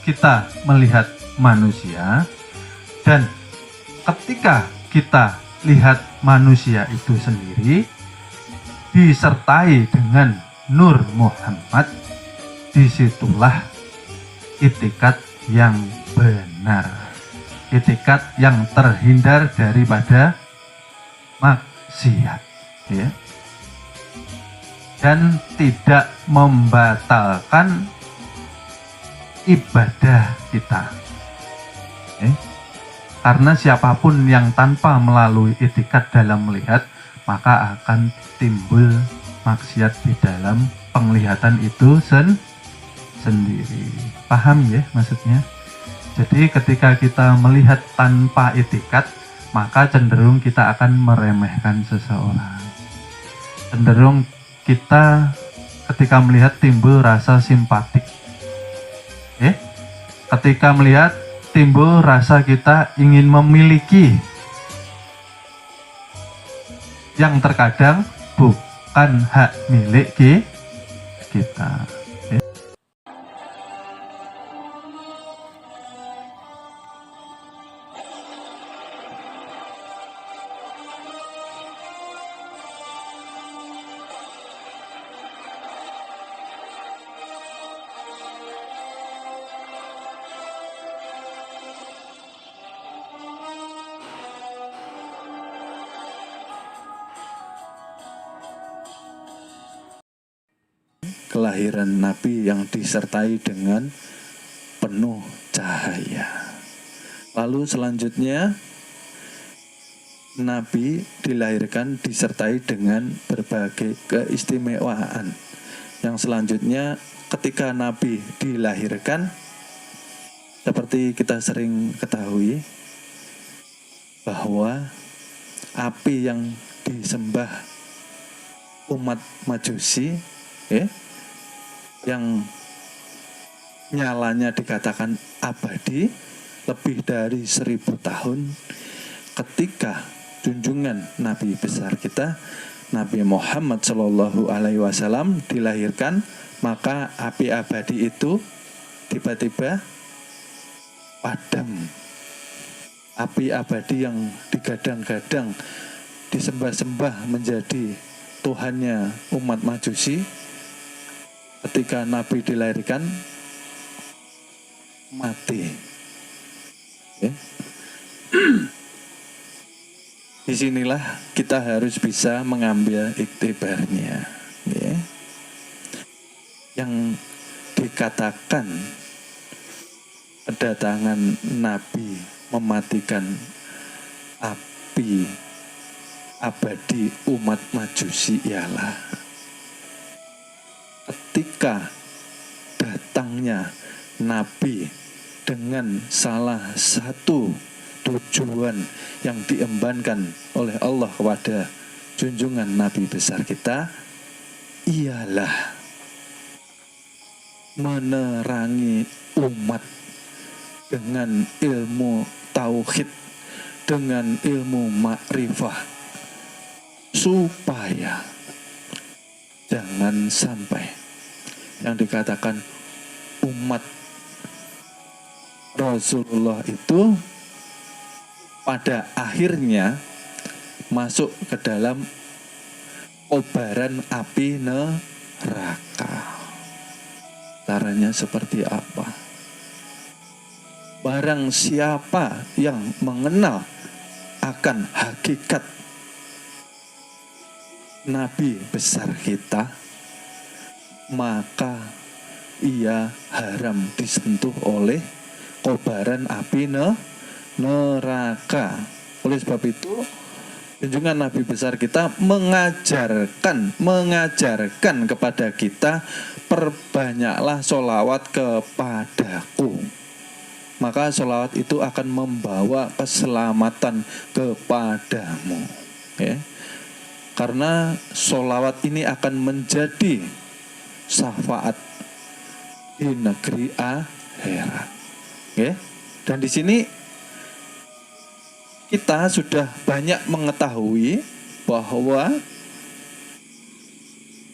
kita melihat manusia, dan ketika kita lihat manusia itu sendiri disertai dengan Nur Muhammad, disitulah itikat yang benar, itikat yang terhindar daripada maksiat, ya, dan tidak membatalkan ibadah kita, karena siapapun yang tanpa melalui itikat dalam melihat, maka akan timbul maksiat di dalam penglihatan itu sendiri. Paham ya maksudnya? Jadi ketika kita melihat tanpa itikat, maka cenderung kita akan meremehkan seseorang. Cenderung kita ketika melihat timbul rasa simpatik. Ketika melihat timbul rasa kita ingin memiliki, yang terkadang bukan hak milik kita. Kelahiran Nabi yang disertai dengan penuh cahaya. Lalu selanjutnya Nabi dilahirkan disertai dengan berbagai keistimewaan. Yang selanjutnya ketika Nabi dilahirkan, seperti kita sering ketahui bahwa api yang disembah umat Majusi, yang nyalanya dikatakan abadi lebih dari 1000 tahun, ketika junjungan Nabi besar kita Nabi Muhammad SAW dilahirkan, maka api abadi itu tiba-tiba padam. Api abadi yang digadang-gadang, disembah-sembah menjadi Tuhannya umat Majusi, ketika Nabi dilahirkan mati. Disinilah kita harus bisa mengambil iktibarnya, yang dikatakan kedatangan Nabi mematikan api abadi umat Majusi ialah ketika datangnya Nabi dengan salah satu tujuan yang diembankan oleh Allah kepada junjungan Nabi besar kita, ialah menerangi umat dengan ilmu tauhid, dengan ilmu makrifah, supaya jangan sampai yang dikatakan umat Rasulullah itu pada akhirnya masuk ke dalam kobaran api neraka. Caranya seperti apa? Barang siapa yang mengenal akan hakikat Nabi besar kita, maka ia haram disentuh oleh kobaran api neraka. Oleh sebab itu, junjungan Nabi besar kita mengajarkan kepada kita, perbanyaklah sholawat kepadaku. Maka sholawat itu akan membawa keselamatan kepadamu. Karena sholawat ini akan menjadi syafaat di negeri akhirat. Dan di sini kita sudah banyak mengetahui bahwa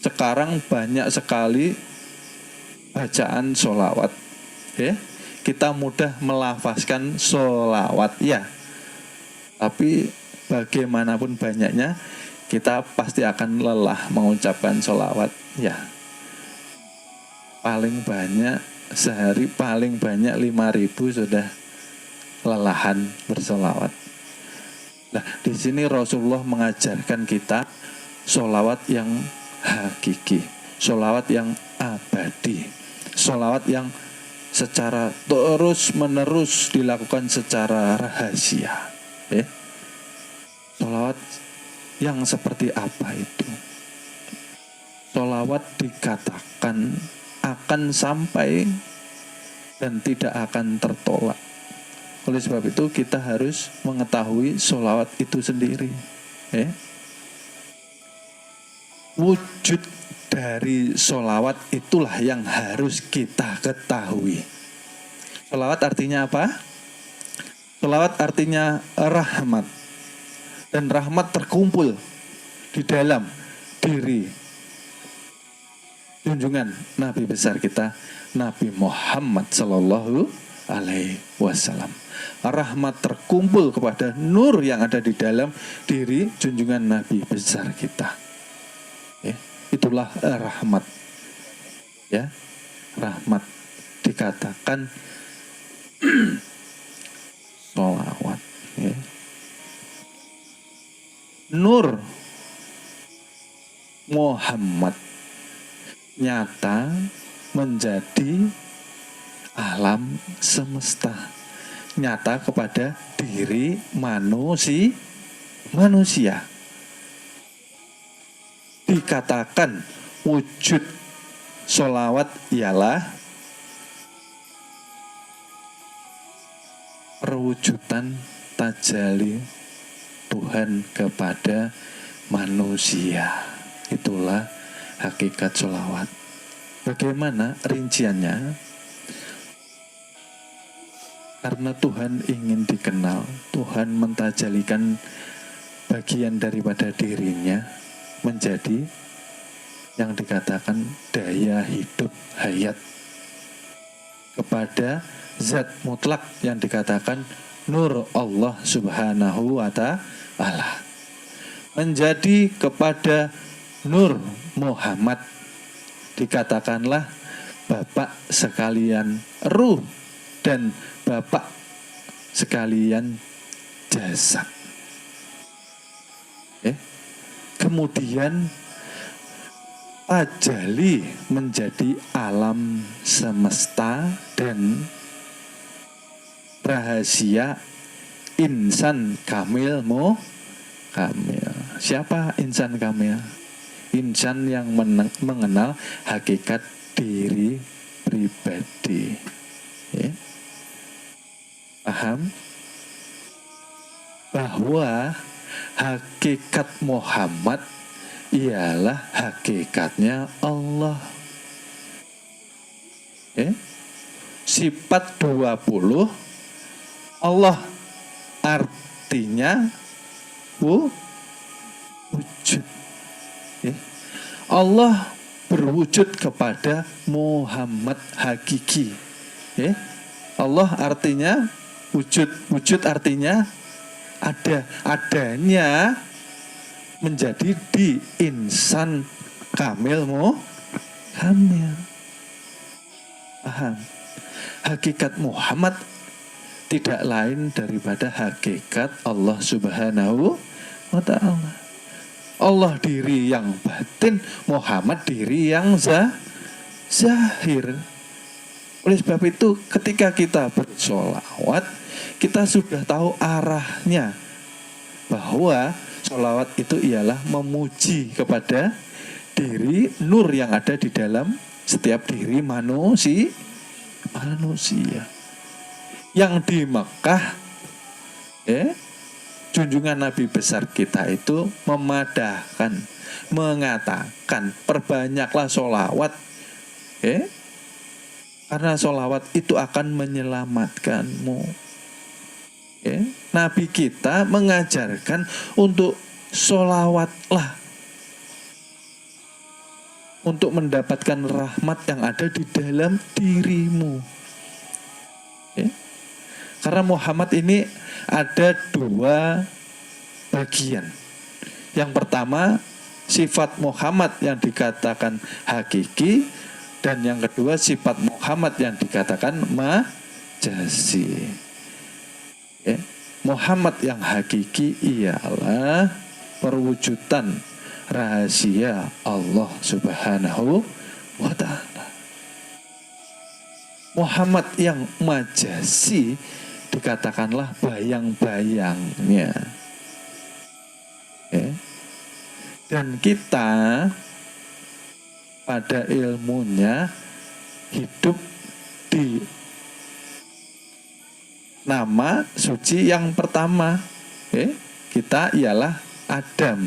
sekarang banyak sekali bacaan sholawat, kita mudah melafazkan sholawat, ya. Tapi bagaimanapun banyaknya, kita pasti akan lelah mengucapkan sholawat, ya. Paling banyak sehari paling banyak 5.000 sudah lelahan bersolawat. Nah, di sini Rasulullah mengajarkan kita sholawat yang hakiki, sholawat yang abadi, sholawat yang secara terus menerus dilakukan secara rahasia. Sholawat yang seperti apa itu? Sholawat dikatakan akan sampai dan tidak akan tertolak. Oleh sebab itu kita harus mengetahui sholawat itu sendiri. Wujud dari sholawat itulah yang harus kita ketahui. Sholawat artinya apa? Sholawat artinya rahmat. Dan rahmat terkumpul di dalam diri junjungan Nabi besar kita, Nabi Muhammad Sallallahu Alaihi Wasallam. Rahmat terkumpul kepada nur yang ada di dalam diri junjungan Nabi besar kita. Itulah rahmat. Ya, rahmat dikatakan sholawat. Nur Muhammad nyata menjadi alam semesta, nyata kepada diri manusia. Dikatakan wujud sholawat ialah perwujudan tajalli Tuhan kepada manusia. Itulah hakikat sholawat. Bagaimana rinciannya? Karena Tuhan ingin dikenal, Tuhan mentajalikan bagian daripada dirinya menjadi yang dikatakan daya hidup hayat kepada zat mutlak yang dikatakan nur Allah Subhanahu wa Ta'ala, menjadi kepada nur Muhammad dikatakanlah Bapak sekalian ruh dan Bapak sekalian jasad. Kemudian tajalli menjadi alam semesta dan rahasia insan kamil kamil. Siapa insan kamil? Insan yang mengenal hakikat diri pribadi. Paham? Bahwa hakikat Muhammad ialah hakikatnya Allah. Sifat 20 Allah artinya wujud. Allah berwujud kepada Muhammad hakiki. Allah artinya wujud. Wujud artinya adanya menjadi di insan kamil kamil. Paham? Hakikat Muhammad tidak lain daripada hakikat Allah Subhanahu wa Ta'ala. Allah diri yang batin, Muhammad diri yang zahir. Oleh sebab itu ketika kita bersholawat, kita sudah tahu arahnya, bahwa sholawat itu ialah memuji kepada diri nur yang ada di dalam setiap diri manusia. Yang di Mekah, junjungan Nabi besar kita itu memadahkan, mengatakan perbanyaklah sholawat, karena sholawat itu akan menyelamatkanmu. Nabi kita mengajarkan untuk sholawatlah, untuk mendapatkan rahmat yang ada di dalam dirimu. Ya. Karena Muhammad ini ada dua bagian. Yang pertama, sifat Muhammad yang dikatakan hakiki, dan yang kedua sifat Muhammad yang dikatakan majazi. Ya. Muhammad yang hakiki ialah perwujudan rahasia Allah Subhanahu wa ta'ala. Muhammad yang majazi dikatakanlah bayang-bayangnya. Ya. Dan kita pada ilmunya hidup di nama suci yang pertama. Ya. Kita ialah Adam.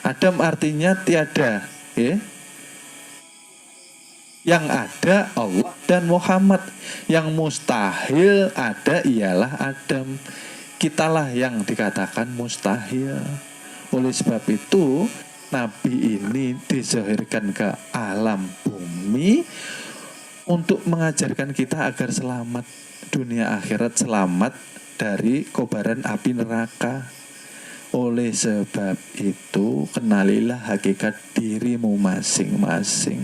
Adam artinya tiada. Ya. Yang ada Allah dan Muhammad. Yang mustahil ada ialah Adam. Kitalah yang dikatakan mustahil. Oleh sebab itu Nabi ini dizahirkan ke alam bumi untuk mengajarkan kita agar selamat dunia akhirat, selamat dari kobaran api neraka. Oleh sebab itu kenalilah hakikat dirimu masing-masing.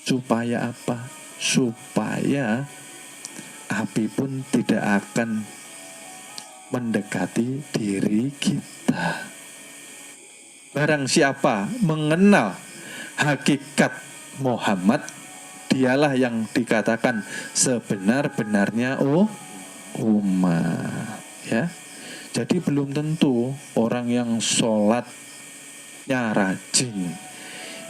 Supaya apa? Supaya api pun tidak akan mendekati diri kita. Barang siapa mengenal hakikat Muhammad, dialah yang dikatakan sebenar-benarnya umat. Ya. Jadi belum tentu orang yang sholatnya rajin,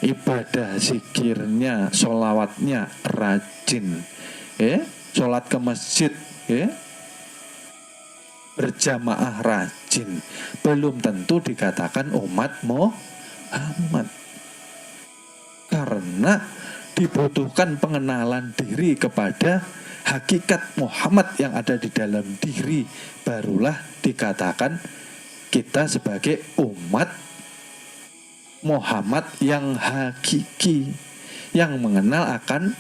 ibadah zikirnya, sholawatnya rajin, sholat ke masjid, berjamaah rajin, belum tentu dikatakan umat Muhammad. Karena dibutuhkan pengenalan diri kepada hakikat Muhammad yang ada di dalam diri, barulah dikatakan kita sebagai umat Muhammad yang hakiki, yang mengenal akan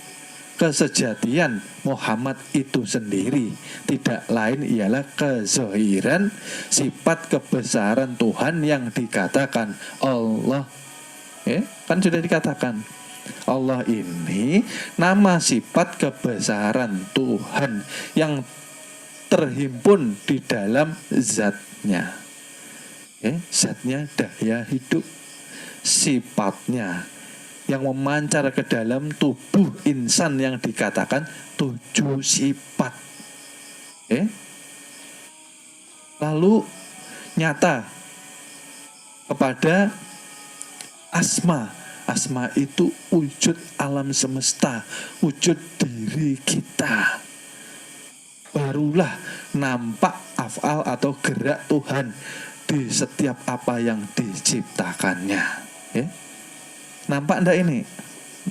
kesejatian Muhammad itu sendiri. Tidak lain ialah kezahiran sifat kebesaran Tuhan yang dikatakan Allah. Kan sudah dikatakan Allah ini nama sifat kebesaran Tuhan yang terhimpun di dalam zatnya. Zatnya daya hidup, sifatnya yang memancar ke dalam tubuh insan yang dikatakan 7 sifat. Lalu nyata kepada asma. Asma itu wujud alam semesta, wujud diri kita. Barulah nampak af'al atau gerak Tuhan di setiap apa yang diciptakannya. Nampak enggak ini?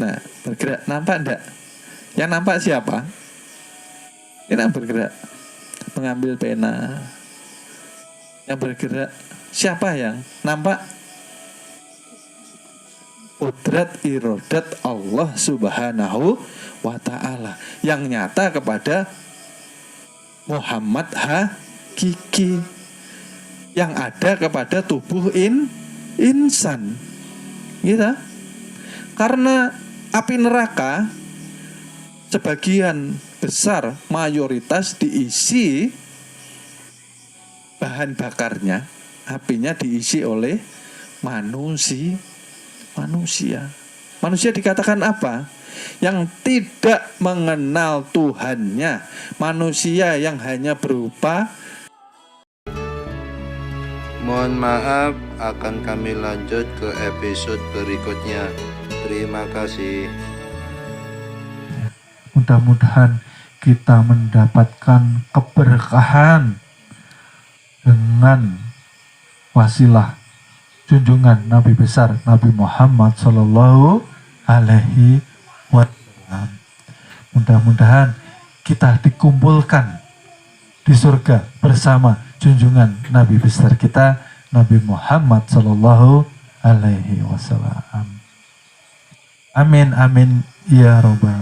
Nah, bergerak. Nampak enggak? Yang nampak siapa? Ini yang bergerak, mengambil pena. Yang bergerak siapa yang nampak? Qudrat irodat Allah Subhanahu wa ta'ala yang nyata kepada Muhammad hakiki, yang ada kepada tubuh insan. Gitu. Karena api neraka sebagian besar, mayoritas diisi bahan bakarnya, apinya diisi oleh manusia. Manusia dikatakan apa? Yang tidak mengenal Tuhannya. Manusia yang hanya berupa. Mohon maaf, akan kami lanjut ke episode berikutnya. Terima kasih. Mudah-mudahan kita mendapatkan keberkahan dengan wasilah junjungan Nabi besar Nabi Muhammad Sallallahu Alaihi Wasallam. Mudah-mudahan kita dikumpulkan di surga bersama junjungan Nabi besar kita Nabi Muhammad Sallallahu Alaihi Wasallam. Amin amin ya robbal